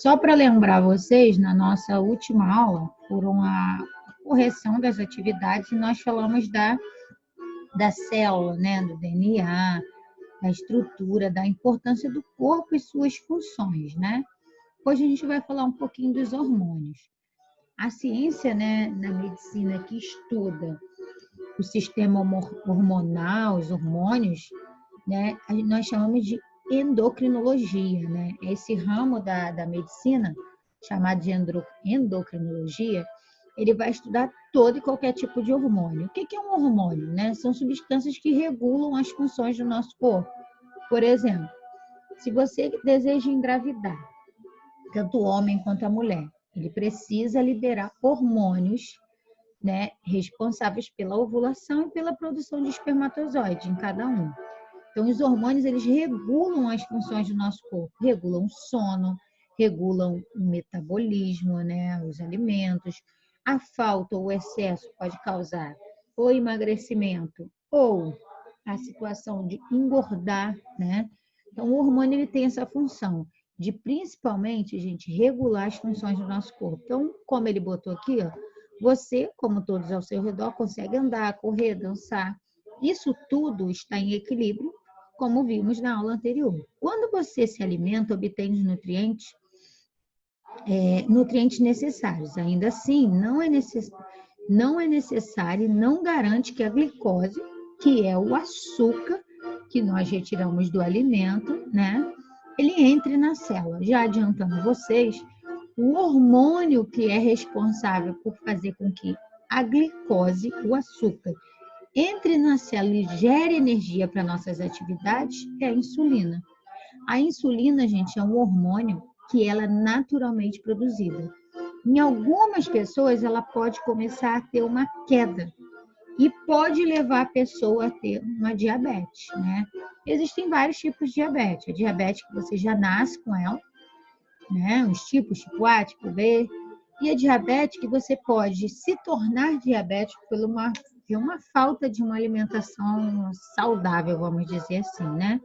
Só para lembrar vocês, na nossa última aula, por uma correção das atividades, nós falamos da célula, né, do DNA, da estrutura, da importância do corpo e suas funções, né? Hoje a gente vai falar um pouquinho dos hormônios. A ciência, né, na medicina que estuda o sistema hormonal, os hormônios, né, nós chamamos de endocrinologia, né? Esse ramo da medicina, chamado de endocrinologia, ele vai estudar todo e qualquer tipo de hormônio. O que é um hormônio, né? São substâncias que regulam as funções do nosso corpo. Por exemplo, se você deseja engravidar, tanto o homem quanto a mulher, ele precisa liberar hormônios, né, responsáveis pela ovulação e pela produção de espermatozoide em cada um. Então, os hormônios, eles regulam as funções do nosso corpo, regulam o sono, regulam o metabolismo, né, os alimentos. A falta ou o excesso pode causar ou emagrecimento ou a situação de engordar, né? Então, o hormônio, ele tem essa função de, principalmente, gente, regular as funções do nosso corpo. Então, como ele botou aqui, ó, você, como todos ao seu redor, consegue andar, correr, dançar. Isso tudo está em equilíbrio, como vimos na aula anterior. Quando você se alimenta, obtém os nutrientes necessários. Ainda assim, não é necessário e não garante que a glicose, que é o açúcar que nós retiramos do alimento, né, ele entre na célula. Já adiantando vocês, o hormônio que é responsável por fazer com que a glicose, o açúcar, entre na célula e gere energia para nossas atividades é a insulina. A insulina, gente, é um hormônio que ela é naturalmente produzida. Em algumas pessoas, ela pode começar a ter uma queda e pode levar a pessoa a ter uma diabetes, né? Existem vários tipos de diabetes. A diabetes que você já nasce com ela, né? Os tipos, tipo A, tipo B. E a diabetes que você pode se tornar diabético por uma falta de uma alimentação saudável, vamos dizer assim, né?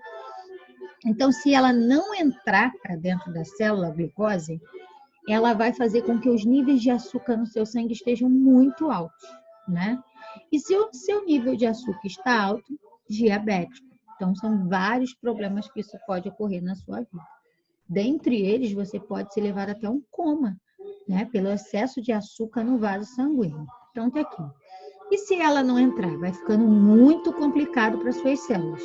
Então, se ela não entrar para dentro da célula, a glicose, ela vai fazer com que os níveis de açúcar no seu sangue estejam muito altos, né? E se o seu nível de açúcar está alto, diabético. Então, são vários problemas que isso pode ocorrer na sua vida. Dentre eles, você pode ser levado até um coma, né? Pelo excesso de açúcar no vaso sanguíneo. Então, tá aqui. E se ela não entrar? Vai ficando muito complicado para suas células.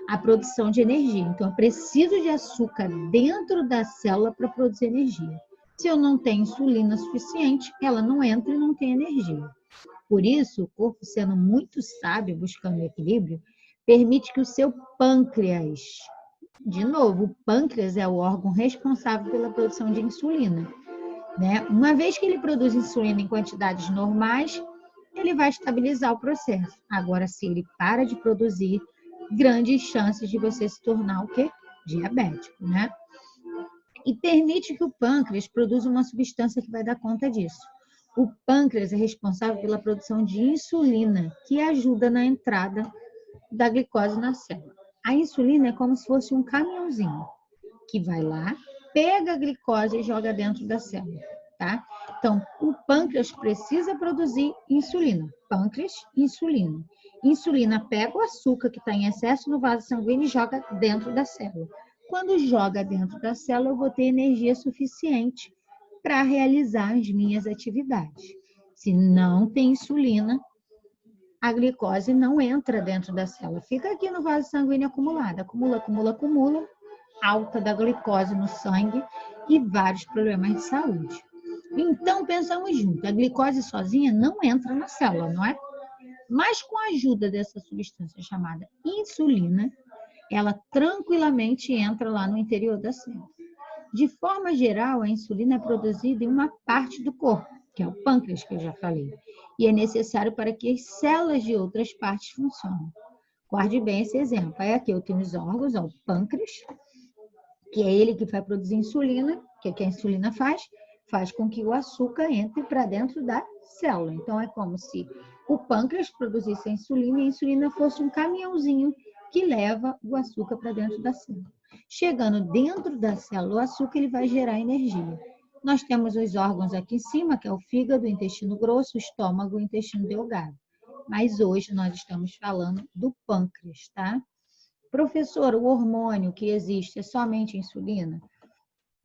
A produção de energia. Então, eu preciso de açúcar dentro da célula para produzir energia. Se eu não tenho insulina suficiente, ela não entra e não tem energia. Por isso, o corpo, sendo muito sábio, buscando equilíbrio, permite que o seu pâncreas, de novo, o pâncreas é o órgão responsável pela produção de insulina, né? Uma vez que ele produz insulina em quantidades normais, ele vai estabilizar o processo. Agora, se ele para de produzir, grandes chances de você se tornar o quê? Diabético, né? E permite que o pâncreas produza uma substância que vai dar conta disso. O pâncreas é responsável pela produção de insulina, que ajuda na entrada da glicose na célula. A insulina é como se fosse um caminhãozinho que vai lá, pega a glicose e joga dentro da célula, tá? Então, o pâncreas precisa produzir insulina. Pâncreas, insulina. Insulina pega o açúcar que está em excesso no vaso sanguíneo e joga dentro da célula. Quando joga dentro da célula, eu vou ter energia suficiente para realizar as minhas atividades. Se não tem insulina, a glicose não entra dentro da célula, fica aqui no vaso sanguíneo acumulada, acumula, alta da glicose no sangue e vários problemas de saúde. Então, pensamos junto, a glicose sozinha não entra na célula, não é? Mas com a ajuda dessa substância chamada insulina, ela tranquilamente entra lá no interior da célula. De forma geral, a insulina é produzida em uma parte do corpo, que é o pâncreas, que eu já falei, e é necessário para que as células de outras partes funcionem. Guarde bem esse exemplo. Aí aqui eu tenho os órgãos, ó, o pâncreas, que é ele que vai produzir insulina, que a insulina faz? Faz com que o açúcar entre para dentro da célula. Então, é como se o pâncreas produzisse a insulina e a insulina fosse um caminhãozinho que leva o açúcar para dentro da célula. Chegando dentro da célula, o açúcar ele vai gerar energia. Nós temos os órgãos aqui em cima, que é o fígado, o intestino grosso, o estômago, o intestino delgado. Mas hoje nós estamos falando do pâncreas, tá? Professor, o hormônio que existe é somente a insulina?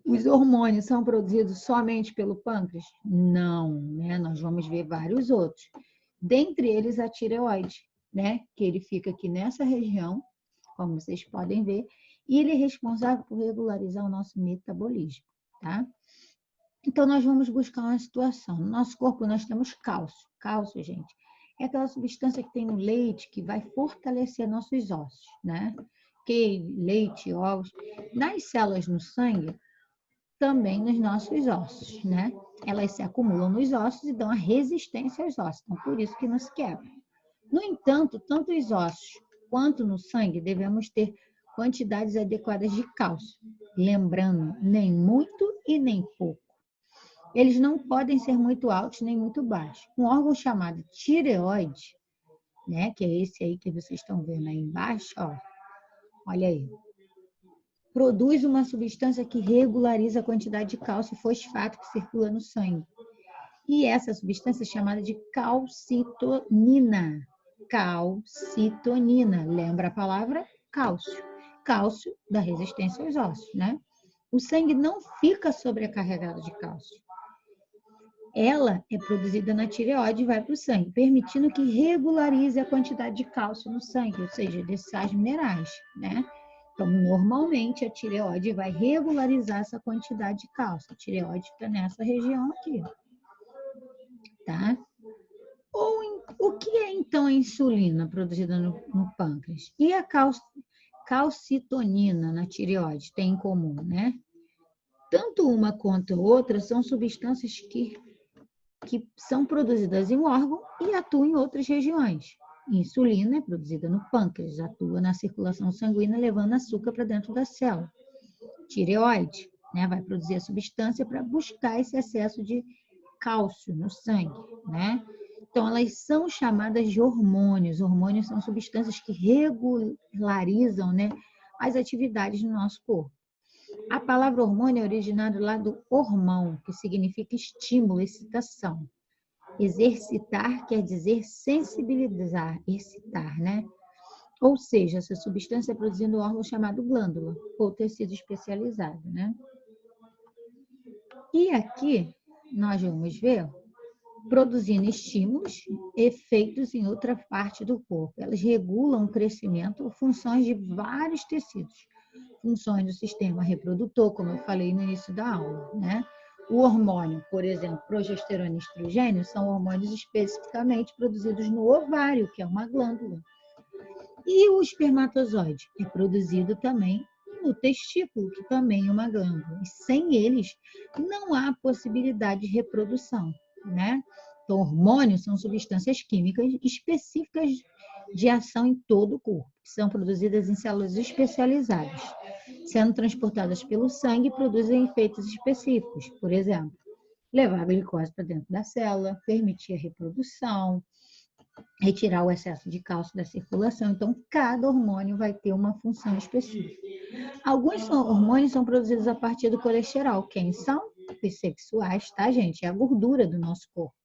Os hormônios são produzidos somente pelo pâncreas? Não, né? Nós vamos ver vários outros. Dentre eles, a tireoide, né? Que ele fica aqui nessa região, como vocês podem ver, e ele é responsável por regularizar o nosso metabolismo, tá? Então, nós vamos buscar uma situação. No nosso corpo, nós temos cálcio. Cálcio, gente, é aquela substância que tem no leite que vai fortalecer nossos ossos, né? Que leite, ovos. Nas células no sangue, também nos nossos ossos, né? Elas se acumulam nos ossos e dão a resistência aos ossos. Então, por isso que não se quebra. No entanto, tanto os ossos quanto no sangue devemos ter quantidades adequadas de cálcio. Lembrando, nem muito e nem pouco. Eles não podem ser muito altos nem muito baixos. Um órgão chamado tireoide, né, que é esse aí que vocês estão vendo aí embaixo, ó, olha aí, produz uma substância que regulariza a quantidade de cálcio e fosfato que circula no sangue. E essa substância é chamada de calcitonina. Calcitonina, lembra a palavra cálcio. Cálcio da resistência aos ossos, né? O sangue não fica sobrecarregado de cálcio. Ela é produzida na tireoide e vai para o sangue, permitindo que regularize a quantidade de cálcio no sangue, ou seja, desses sais minerais, né? Então, normalmente, a tireoide vai regularizar essa quantidade de cálcio. A tireoide fica nessa região aqui, tá? O que é, então, a insulina produzida no pâncreas? E a calcitonina na tireoide tem em comum, né? Tanto uma quanto outra são substâncias que são produzidas em um órgão e atuam em outras regiões. Insulina é produzida no pâncreas, atua na circulação sanguínea, levando açúcar para dentro da célula. Tireoide, né, vai produzir a substância para buscar esse excesso de cálcio no sangue, né? Então, elas são chamadas de hormônios. Hormônios são substâncias que regularizam, né, as atividades no nosso corpo. A palavra hormônio é originada lá do hormão, que significa estímulo, excitação. Exercitar quer dizer sensibilizar, excitar, né? Ou seja, essa substância é produzida no órgão chamado glândula, ou tecido especializado, né? E aqui nós vamos ver produzindo estímulos, efeitos em outra parte do corpo. Elas regulam o crescimento ou funções de vários tecidos. Funções do sistema reprodutor, como eu falei no início da aula, né? O hormônio, por exemplo, progesterona e estrogênio, são hormônios especificamente produzidos no ovário, que é uma glândula. E o espermatozoide é produzido também no testículo, que também é uma glândula. E sem eles, não há possibilidade de reprodução, né? Então, hormônios são substâncias químicas específicas de ação em todo o corpo, que são produzidas em células especializadas, sendo transportadas pelo sangue e produzem efeitos específicos. Por exemplo, levar a glicose para dentro da célula, permitir a reprodução, retirar o excesso de cálcio da circulação. Então, cada hormônio vai ter uma função específica. Alguns hormônios são produzidos a partir do colesterol. Quem são? Os sexuais, tá, gente? É a gordura do nosso corpo.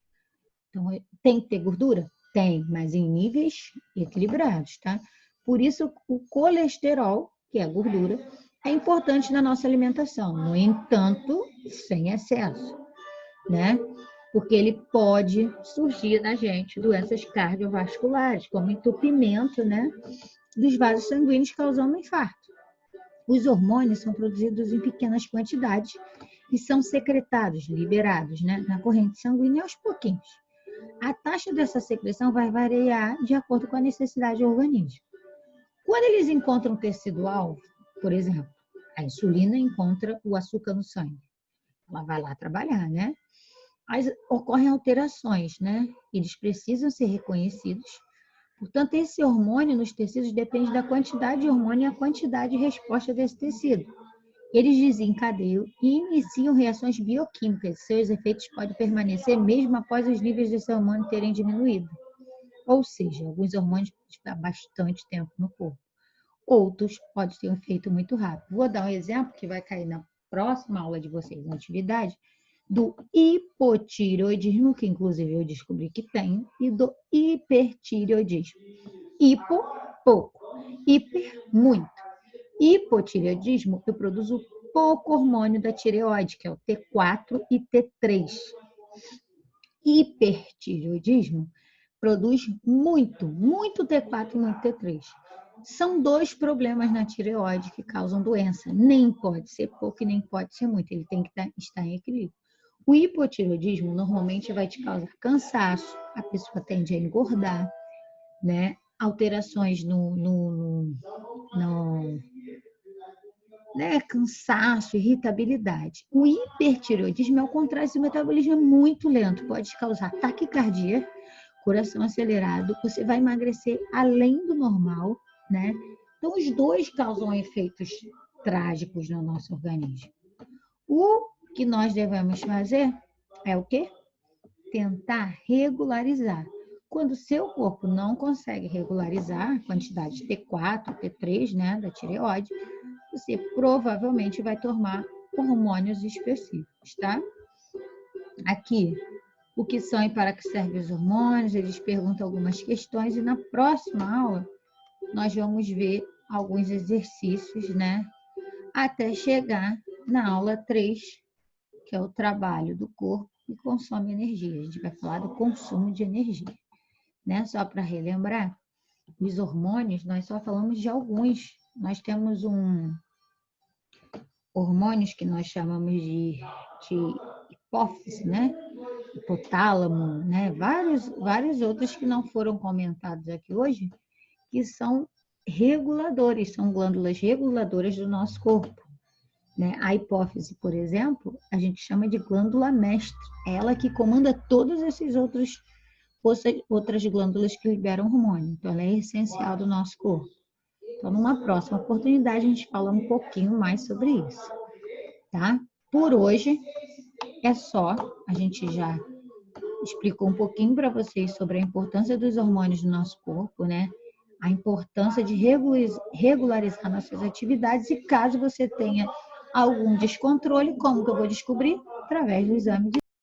Então, tem que ter gordura? Tem, mas em níveis equilibrados, tá? Por isso, o colesterol, que é a gordura, é importante na nossa alimentação. No entanto, sem excesso, né? Porque ele pode surgir na gente doenças cardiovasculares, como entupimento, né, dos vasos sanguíneos, causando um infarto. Os hormônios são produzidos em pequenas quantidades e são secretados, liberados, né, na corrente sanguínea aos pouquinhos. A taxa dessa secreção vai variar de acordo com a necessidade do organismo. Quando eles encontram tecido-alvo, por exemplo, a insulina encontra o açúcar no sangue. Ela vai lá trabalhar, né? Mas ocorrem alterações, né? Eles precisam ser reconhecidos. Portanto, esse hormônio nos tecidos depende da quantidade de hormônio e a quantidade de resposta desse tecido. Eles desencadeiam e iniciam reações bioquímicas. Seus efeitos podem permanecer mesmo após os níveis desse hormônio terem diminuído. Ou seja, alguns hormônios podem ficar bastante tempo no corpo. outros podem ter um efeito muito rápido. Vou dar um exemplo que vai cair na próxima aula de vocês, na atividade, do hipotireoidismo, que inclusive eu descobri que tem, e do hipertireoidismo. Hipo, pouco. Hiper, muito. Hipotireoidismo, eu produzo pouco hormônio da tireoide, que é o T4 e T3. Hipertireoidismo produz muito T4 e muito T3. São dois problemas na tireoide que causam doença. Nem pode ser pouco e nem pode ser muito. Ele tem que estar em equilíbrio. O hipotireoidismo normalmente vai te causar cansaço, a pessoa tende a engordar, né? Alterações né? Cansaço, irritabilidade. O hipertireoidismo, ao contrário, esse metabolismo é muito lento, pode causar taquicardia, coração acelerado, você vai emagrecer além do normal, né? Então, os dois causam efeitos trágicos no nosso organismo. O que nós devemos fazer é o quê? Tentar regularizar. Quando o seu corpo não consegue regularizar a quantidade de T4, T3, né, da tireoide, você provavelmente vai tomar hormônios específicos, tá? Aqui, o que são e para que servem os hormônios, eles perguntam algumas questões e na próxima aula nós vamos ver alguns exercícios, né? Até chegar na aula 3, que é o trabalho do corpo que consome energia. A gente vai falar do consumo de energia, né? Só para relembrar, os hormônios, nós só falamos de alguns. Nós temos hormônios que nós chamamos de hipófise, né? Hipotálamo, né? Vários outros que não foram comentados aqui hoje, que são reguladores, são glândulas reguladoras do nosso corpo. Né? A hipófise, por exemplo, a gente chama de glândula mestre. É ela que comanda todas essas outras glândulas que liberam hormônio. Então, ela é essencial do nosso corpo. Então, numa próxima oportunidade, a gente fala um pouquinho mais sobre isso. Tá? Por hoje, é só. A gente já explicou um pouquinho para vocês sobre a importância dos hormônios no nosso corpo, né? A importância de regularizar nossas atividades e caso você tenha algum descontrole, como que eu vou descobrir? Através do exame de